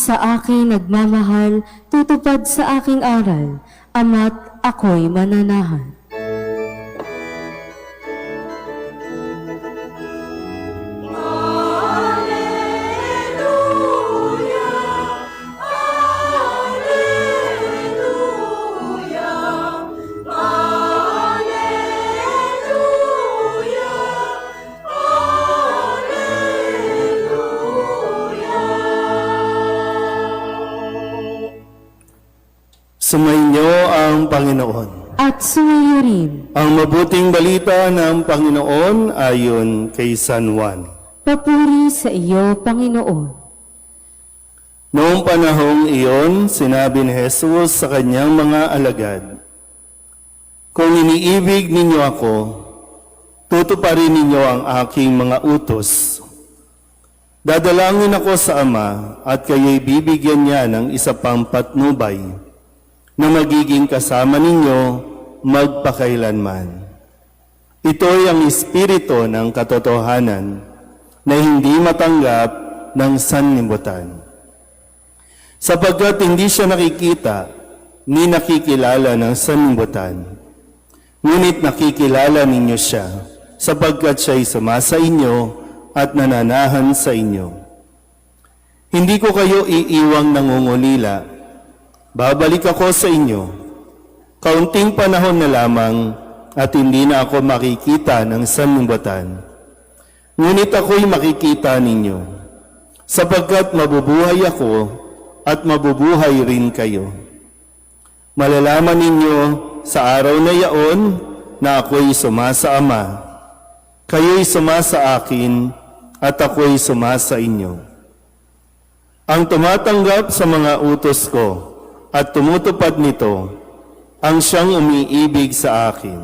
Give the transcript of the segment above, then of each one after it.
sa akin nagmamahal, tutupad sa aking aral, ama't ako'y mananahan. Sumainyo ang Panginoon. At sumayo rin. Ang mabuting balita ng Panginoon ayon kay San Juan. Papuri sa iyo, Panginoon. Noong panahong iyon, sinabi ni Jesus sa kanyang mga alagad, "Kung iniibig ninyo ako, tutuparin ninyo ang aking mga utos. Dadalangin ako sa Ama at kayo'y bibigyan niya ng isa pang patnubay na magiging kasama ninyo magpakailanman. Ito'y ang espiritu ng katotohanan na hindi matanggap ng sanlibutan. Sapagkat hindi siya nakikita ni nakikilala ng sanlibutan, ngunit nakikilala ninyo siya sapagkat siya'y sumasa inyo at nananahan sa inyo. Hindi ko kayo iiwang nangungulila. Babalik ako sa inyo. Kaunting panahon na lamang at hindi na ako makikita ng sanlibutan. Ngunit ako'y makikita ninyo, sapagkat mabubuhay ako at mabubuhay rin kayo. Malalaman ninyo sa araw na yaon na ako'y sumasa Ama. Kayo'y sumasa akin at ako'y sumasa inyo. Ang tumatanggap sa mga utos ko at tumutupad nito, ang siyang umiibig sa akin.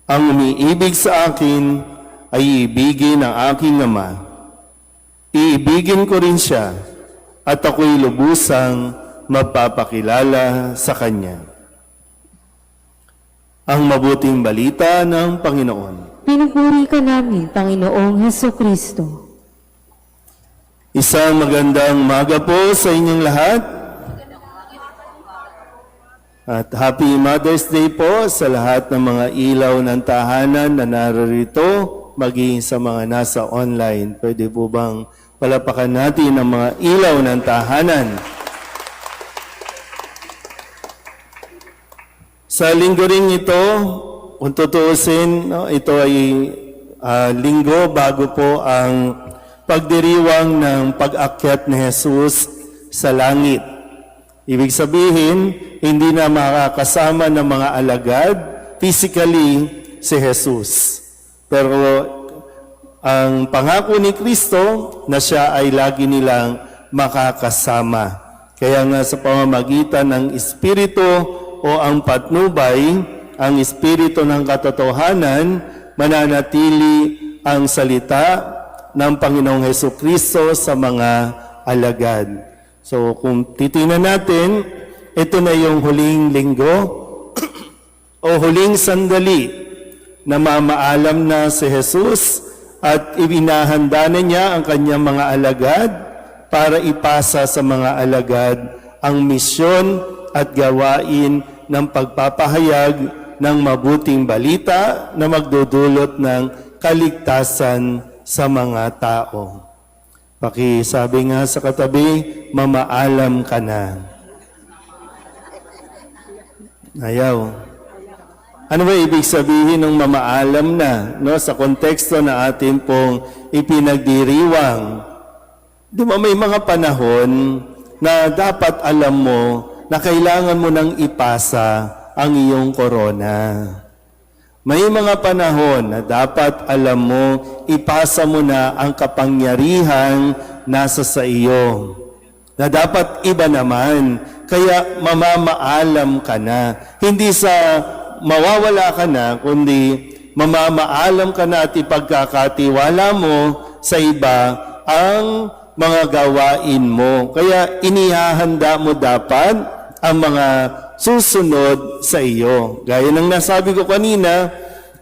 Ang umiibig sa akin ay iibigin ang aking Ama. Iibigin ko rin siya at ako'y lubusang magpapakilala sa Kanya." Ang mabuting balita ng Panginoon. Pinupuri ka namin, Panginoong Hesukristo. Isang magandang umaga po sa inyong lahat. At Happy Mother's Day po sa lahat ng mga ilaw ng tahanan na narito, maging sa mga nasa online. Pwede po bang palapakan natin ang mga ilaw ng tahanan? Sa linggo rin ito, kung tutuusin, ito ay linggo bago po ang pagdiriwang ng pag-akyat ni Jesus sa langit. Ibig sabihin, hindi na makakasama ng mga alagad physically si Jesus. Pero ang pangako ni Kristo na siya ay lagi nilang makakasama. Kaya nga sa pamamagitan ng Espiritu o ang patnubay, ang Espiritu ng katotohanan, mananatili ang salita ng Panginoong Hesukristo sa mga alagad. So kung titingnan natin, ito na yung huling linggo o huling sandali na mamaalam na si Jesus at ibinahanda na niya ang kanyang mga alagad para ipasa sa mga alagad ang misyon at gawain ng pagpapahayag ng mabuting balita na magdudulot ng kaligtasan sa mga tao. Pakisabi nga sa katabi, mamaalam ka na. Ayaw. Ano ba ibig sabihin ng mamaalam na? No? Sa konteksto na atin pong ipinagdiriwang. Di ba may mga panahon na dapat alam mo na kailangan mo nang ipasa ang iyong korona. May mga panahon na dapat alam mo, ipasa mo na ang kapangyarihan nasa sa iyo. Na dapat iba naman, kaya mamamaalam ka na. Hindi sa mawawala ka na, kundi mamamaalam ka na at ipagkakatiwala mo sa iba ang mga gawain mo. Kaya inihahanda mo dapat ang mga susunod sa iyo. Gaya ng nasabi ko kanina,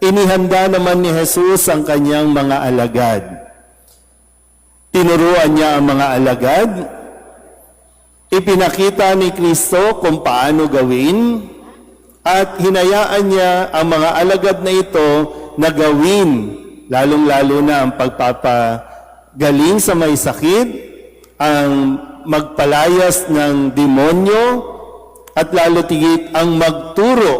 inihanda naman ni Jesus ang kanyang mga alagad. Tinuruan niya ang mga alagad Ipinakita ni Kristo kung paano gawin at hinayaan niya ang mga alagad na ito na gawin, lalong-lalo na ang pagpapagaling sa may sakit, ang magpalayas ng demonyo, at lalo tigit ang magturo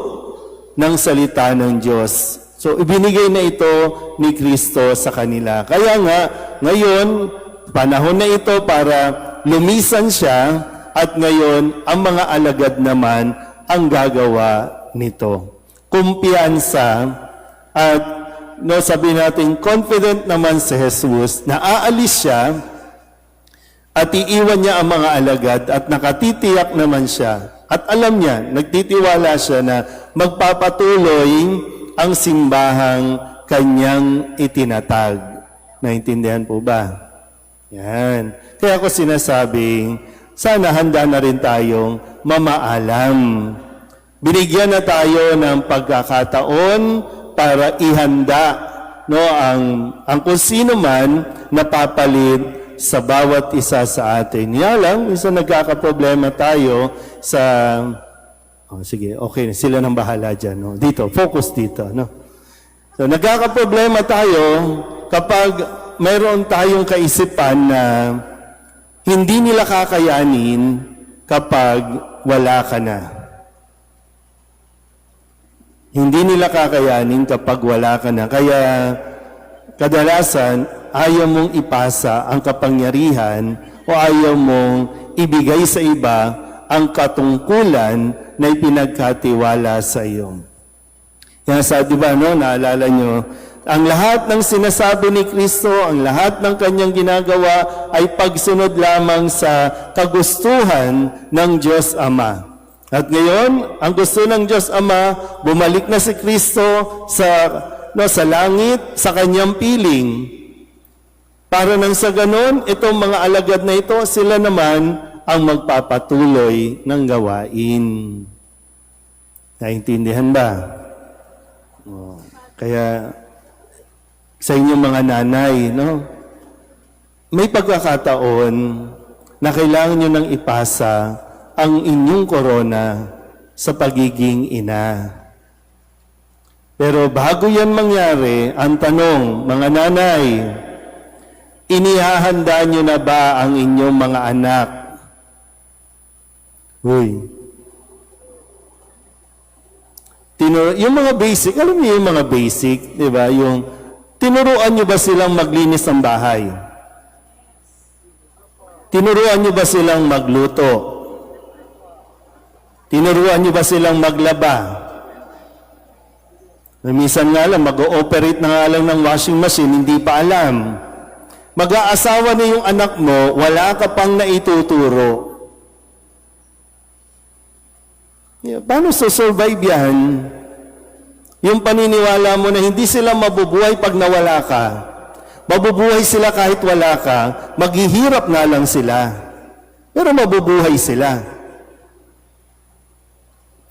ng salita ng Diyos. So, ibinigay na ito ni Kristo sa kanila. Kaya nga, ngayon, panahon na ito para lumisan siya at ngayon, ang mga alagad naman ang gagawa nito. Kumpiyansa at sabi natin, confident naman si Jesus na aalis siya at iiwan niya ang mga alagad at nakatitiyak naman siya. At alam niya, nagtitiwala siya na magpapatuloy ang simbahang kanyang itinatag. Naintindihan po ba? Yan. Kaya ako sinasabing, sana handa na rin tayong mamaalam. Binigyan na tayo ng pagkakataon para ihanda ang kung sino man napapalit sa bawat isa sa atin. Yan lang, minsan nagkakaproblema tayo sa sige, okay, sila nang bahala dyan. No? Dito, focus dito. No? So, nagkakaproblema tayo kapag mayroon tayong kaisipan na hindi nila kakayanin kapag wala ka na. Hindi nila kakayanin kapag wala ka na. Kaya, kadalasan, ayaw mong ipasa ang kapangyarihan o ayaw mong ibigay sa iba ang katungkulan na ipinagkatiwala sa iyo. Yan sa, di ba, naalala nyo, ang lahat ng sinasabi ni Kristo, ang lahat ng kanyang ginagawa ay pagsunod lamang sa kagustuhan ng Diyos Ama. At ngayon, ang gusto ng Diyos Ama, bumalik na si Kristo sa langit, sa kanyang piling. Para nang sa ganon, itong mga alagad na ito, sila naman ang magpapatuloy ng gawain. Naintindihan ba? Kaya sa inyong mga nanay, may pagkakataon na kailangan nyo nang ipasa ang inyong korona sa pagiging ina. Pero bago yan mangyari, ang tanong, mga nanay, inihahanda nyo na ba ang inyong mga anak? Uy. Yung mga basic, alam niyo yung mga basic, di ba? Yung, tinuruan niyo ba silang maglinis ng bahay? Tinuruan niyo ba silang magluto? Tinuruan niyo ba silang maglaba? Minsan nga lang, mag-ooperate na nga lang ng washing machine, hindi pa alam. Mag-aasawa na yung anak mo, wala ka pang naituturo. Paano susurvive yan? Yung paniniwala mo na hindi sila mabubuhay pag nawala ka. Mabubuhay sila kahit wala ka. Maghihirap na lang sila. Pero mabubuhay sila.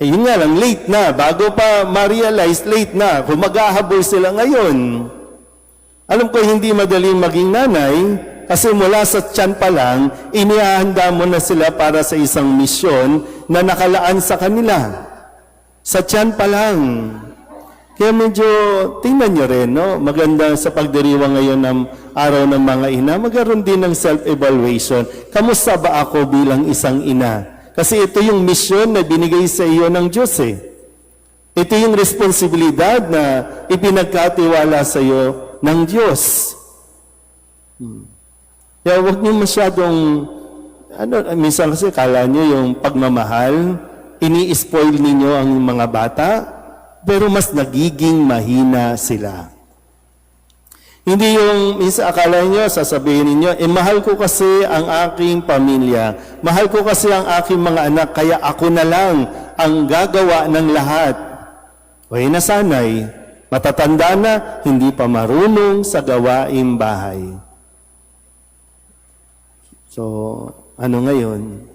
Eh, yun nga lang, late na. Bago pa ma-realize, late na. Kung maghahabol sila ngayon. Alam ko hindi madaling maging nanay, kasi mula sa tiyan pa lang, inihahanda mo na sila para sa isang misyon na nakalaan sa kanila. Sa tiyan pa lang. Kaya medyo, tingnan nyo rin, maganda sa pagdiriwa ngayon ng araw ng mga ina, magkaroon din ng self-evaluation. Kamusta ba ako bilang isang ina? Kasi ito yung misyon na binigay sa iyo ng Diyos eh. Ito yung responsibilidad na ipinagkatiwala sa iyo ng Diyos. Kaya huwag niyo masyadong, minsan kasi kala niyo yung pagmamahal, ini-spoil ninyo ang mga bata, pero mas nagiging mahina sila. Hindi yung, minsan akala niyo, sasabihin niyo, mahal ko kasi ang aking pamilya, mahal ko kasi ang aking mga anak, kaya ako na lang ang gagawa ng lahat. O nasanay, matatanda na, hindi pa marunong sa gawaing bahay. So, ano ngayon?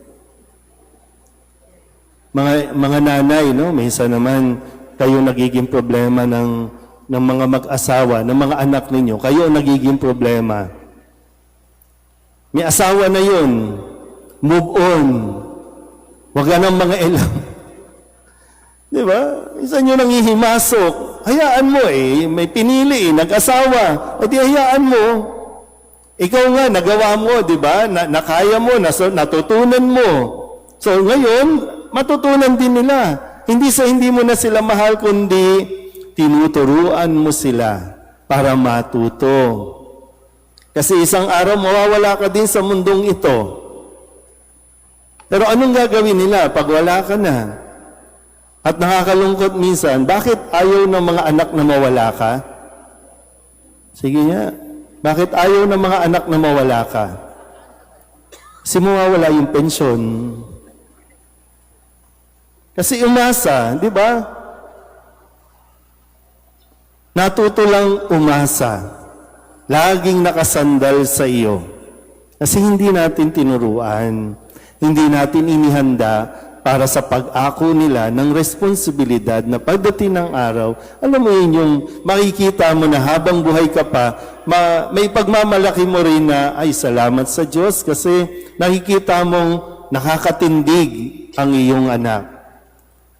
Mga nanay, minsan naman kayo nagiging problema ng mga mag-asawa, ng mga anak ninyo. Kayo nagiging problema. May asawa na yun. Move on. Huwag ka ng mga elam. Di ba? Isa nyo nang ihimasok. Hayaan mo may pinili nag-asawa. O di hayaan mo. Ikaw nga, nagawa mo, di ba? Nakaya mo, natutunan mo. So ngayon, matutunan din nila. Hindi sa hindi mo na sila mahal, kundi tinuturuan mo sila para matuto. Kasi isang araw, mawawala ka din sa mundong ito. Pero anong gagawin nila pag wala ka na? At nakakalungkot minsan, bakit ayaw ng mga anak na mawala ka? Sige nga, bakit ayaw ng mga anak na mawala ka? Kasi mawawala yung pensyon. Kasi umasa, di ba? Natuto lang umasa. Laging nakasandal sa iyo. Kasi hindi natin tinuruan. Hindi natin inihanda para sa pag-ako nila ng responsibilidad na pagdating ng araw, alam mo yun yung makikita mo na habang buhay ka pa, may pagmamalaki mo rin na, ay salamat sa Diyos kasi nakikita mong nakakatindig ang iyong anak.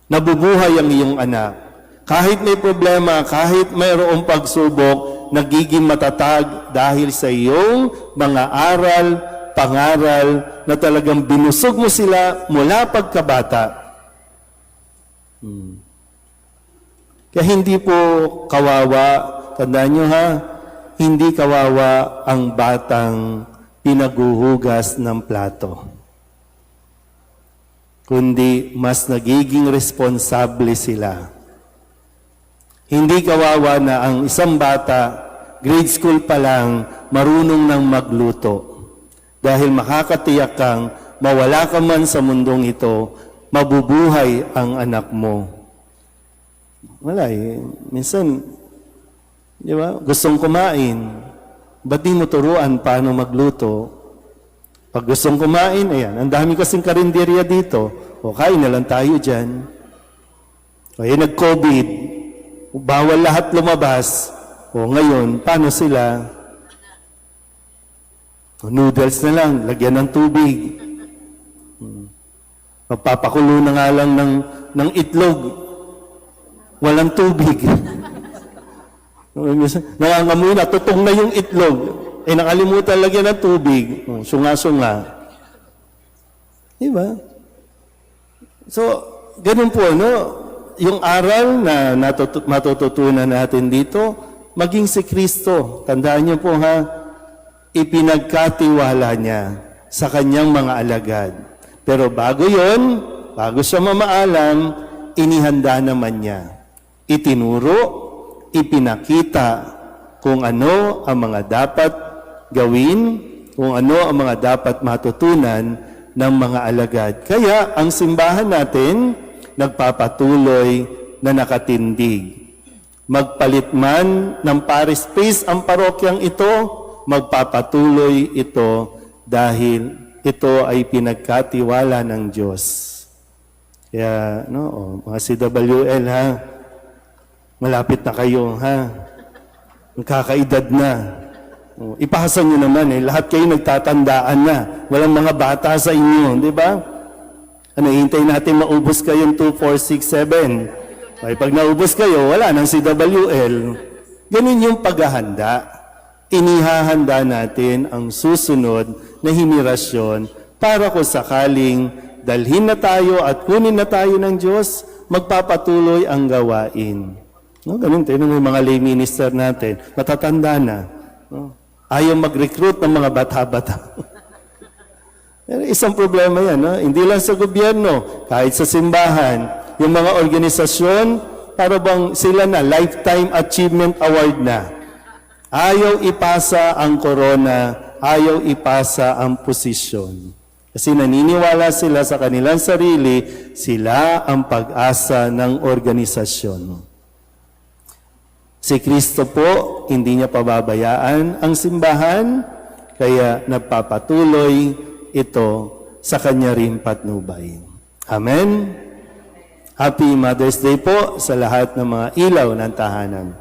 Nabubuhay ang iyong anak. Kahit may problema, kahit mayroong pagsubok, nagiging matatag dahil sa iyong mga aral, pangaral na talagang binusog mo sila mula pagkabata. Kaya hindi po kawawa, tandaan nyo ha, hindi kawawa ang batang pinaguhugas ng plato. Kundi mas nagiging responsable sila. Hindi kawawa na ang isang bata, grade school pa lang, marunong nang magluto. Dahil makakatiyak kang mawala ka man sa mundong ito, mabubuhay ang anak mo. Wala minsan, di ba? Gustong kumain. Ba't di mo turuan paano magluto? Pag gustong kumain, ayan, ang dami kasing karinderya dito. O kain na lang tayo dyan. O nag-COVID. Bawal lahat lumabas. O ngayon, paano sila? Noodles na lang, lagyan ng tubig. Magpapakulo na nga lang ng itlog. Walang tubig. Nangangamoy na, tutong na yung itlog. Nakalimutan lagyan ng tubig. Sunga-sunga. Diba? So, ganun po, no? Yung aral na matututunan natin dito, maging si Kristo. Tandaan niyo po ha, ipinagkatiwala niya sa kanyang mga alagad. Pero bago yon, bago siya mamaalam, inihanda naman niya. Itinuro, ipinakita kung ano ang mga dapat gawin, kung ano ang mga dapat matutunan ng mga alagad. Kaya ang simbahan natin, nagpapatuloy na nakatindig. Magpalit man ng parish priest ang parokyang ito, magpapatuloy ito dahil ito ay pinagkatiwala ng Diyos. Kaya, mga CWL ha, malapit na kayo ha, magkakaedad na. Ipasa nyo naman lahat kayo nagtatandaan na, walang mga bata sa inyo, di ba? Hintay natin maubos kayong 2, 4, 6, 7. Ay, pag naubos kayo, wala nang CWL. Ganun yung paghahanda. Inihahanda natin ang susunod na henerasyon para kung sakaling dalhin na tayo at kunin na tayo ng Diyos, magpapatuloy ang gawain. Ganun tayo ng mga lay minister natin, matatanda na. Ayaw mag-recruit ng mga bata-bata. Pero isang problema yan, hindi lang sa gobyerno, kahit sa simbahan, yung mga organisasyon, para bang sila na Lifetime Achievement Award na. Ayaw ipasa ang corona, ayaw ipasa ang posisyon. Kasi naniniwala sila sa kanilang sarili, sila ang pag-asa ng organisasyon. Si Kristo po, hindi niya pababayaan ang simbahan, kaya nagpapatuloy ito sa kanya rin patnubay. Amen? Happy Mother's Day po sa lahat ng mga ilaw ng tahanan.